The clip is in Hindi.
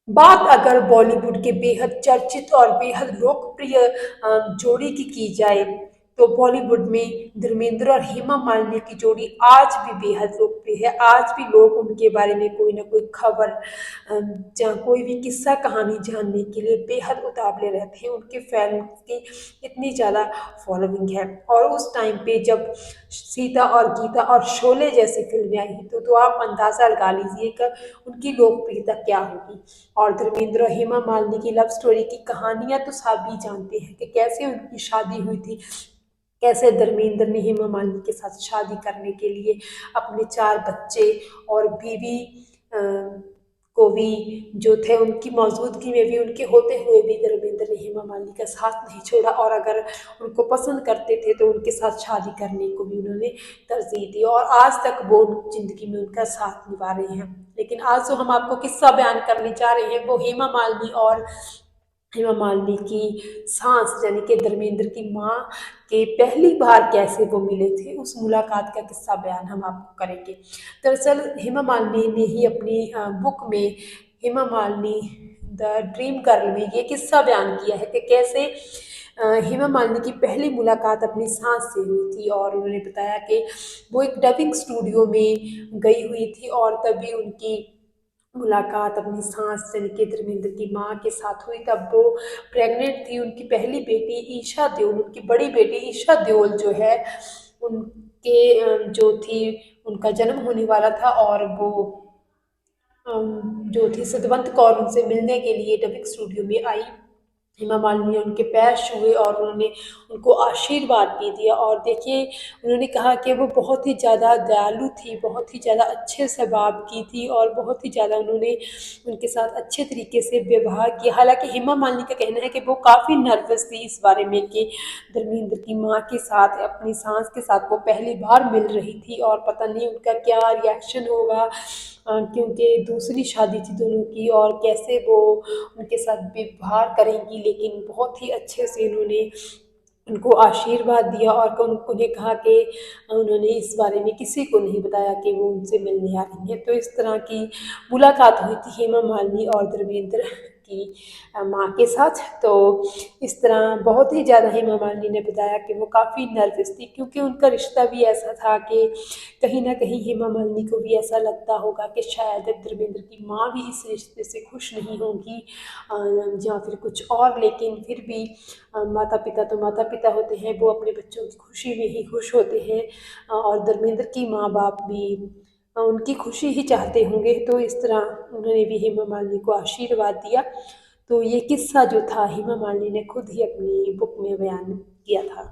बात अगर बॉलीवुड के बेहद चर्चित और बेहद लोकप्रिय जोड़ी की जाए तो बॉलीवुड में धर्मेंद्र और हेमा मालिनी की जोड़ी आज भी बेहद लोकप्रिय है। आज भी लोग उनके बारे में कोई ना कोई खबर कोई भी किस्सा कहानी जानने के लिए बेहद उतावले रहते हैं। उनके फैंस की इतनी ज़्यादा फॉलोइंग है। और उस टाइम पे जब सीता और गीता और शोले जैसी फिल्में आई तो आप अंदाजा लगा लीजिए कि उनकी लोकप्रियता क्या होगी। और धर्मेंद्र और हेमा मालिनी की लव स्टोरी की कहानियां तो सभी जानते हैं कि कैसे उनकी शादी हुई थी, कैसे धर्मेंद्र ने हेमा मालिनी के साथ शादी करने के लिए अपने 4 बच्चे और बीवी अ, को भी जो थे उनकी मौजूदगी में भी, उनके होते हुए भी धर्मेंद्र ने हेमा मालिनी का साथ नहीं छोड़ा। और अगर उनको पसंद करते थे तो उनके साथ शादी करने को भी उन्होंने तरजीह दी और आज तक वो जिंदगी में उनका साथ निभा रहे हैं। लेकिन आज जो हम आपको किस्सा बयान करने जा रहे हैं वो हेमा मालिनी की सास यानी कि धर्मेंद्र की माँ के पहली बार कैसे वो मिले थे उस मुलाकात का किस्सा बयान हम आपको करेंगे। दरअसल हेमा मालिनी ने ही अपनी बुक में Hema Malini the dream girl में ये किस्सा बयान किया है कि कैसे हेमा मालिनी की पहली मुलाकात अपनी सास से हुई थी। और उन्होंने बताया कि वो एक डबिंग स्टूडियो में गई हुई थी और तभी उनकी मुलाकात अपनी सास यानी कि धर्मेंद्र की माँ के साथ हुई। तब वो प्रेग्नेंट थी। उनकी पहली बेटी ईशा देओल, उनकी बड़ी बेटी ईशा देओल जो है उनके जो थी उनका जन्म होने वाला था। और वो जो थी सतवंत कौर उनसे मिलने के लिए डबिंग स्टूडियो में आई। हेमा मालिनी ने उनके पैर छुए और उन्होंने उनको आशीर्वाद भी दिया। और देखिए उन्होंने कहा कि वो बहुत ही ज़्यादा दयालु थी, बहुत ही ज़्यादा अच्छे स्वभाव की थी और बहुत ही ज़्यादा उन्होंने उनके साथ अच्छे तरीके से व्यवहार किया। हालांकि हेमा मालिनी का कहना है कि वो काफ़ी नर्वस थी इस बारे में कि धर्मेंद्र की माँ के साथ, अपनी सास के साथ वो पहली बार मिल रही थी और पता नहीं उनका क्या रिएक्शन होगा, क्योंकि दूसरी शादी थी दोनों की और कैसे वो उनके साथ व्यवहार करेंगी। लेकिन बहुत ही अच्छे से उन्होंने उनको आशीर्वाद दिया और उन्हें कहा कि उन्होंने इस बारे में किसी को नहीं बताया कि वो उनसे मिलने आ रही हैं। तो इस तरह की मुलाकात हुई थी हेमा मालिनी और धर्मेंद्र की माँ के साथ। तो इस तरह बहुत ही ज़्यादा हेमा मालिनी ने बताया कि वो काफ़ी नर्वस थी, क्योंकि उनका रिश्ता भी ऐसा था कि कहीं न कहीं हेमा मालिनी को भी ऐसा लगता होगा कि शायद धर्मेंद्र की माँ भी इस रिश्ते से खुश नहीं होंगी या फिर कुछ और। लेकिन फिर भी माता पिता तो माता पिता होते हैं, वो अपने बच्चों की खुशी में ही खुश होते हैं। और धर्मेंद्र की माँ बाप भी उनकी खुशी ही चाहते होंगे। तो इस तरह उन्होंने भी हेमा मालिनी को आशीर्वाद दिया। तो ये किस्सा जो था हेमा मालिनी ने खुद ही अपनी बुक में बयान किया था।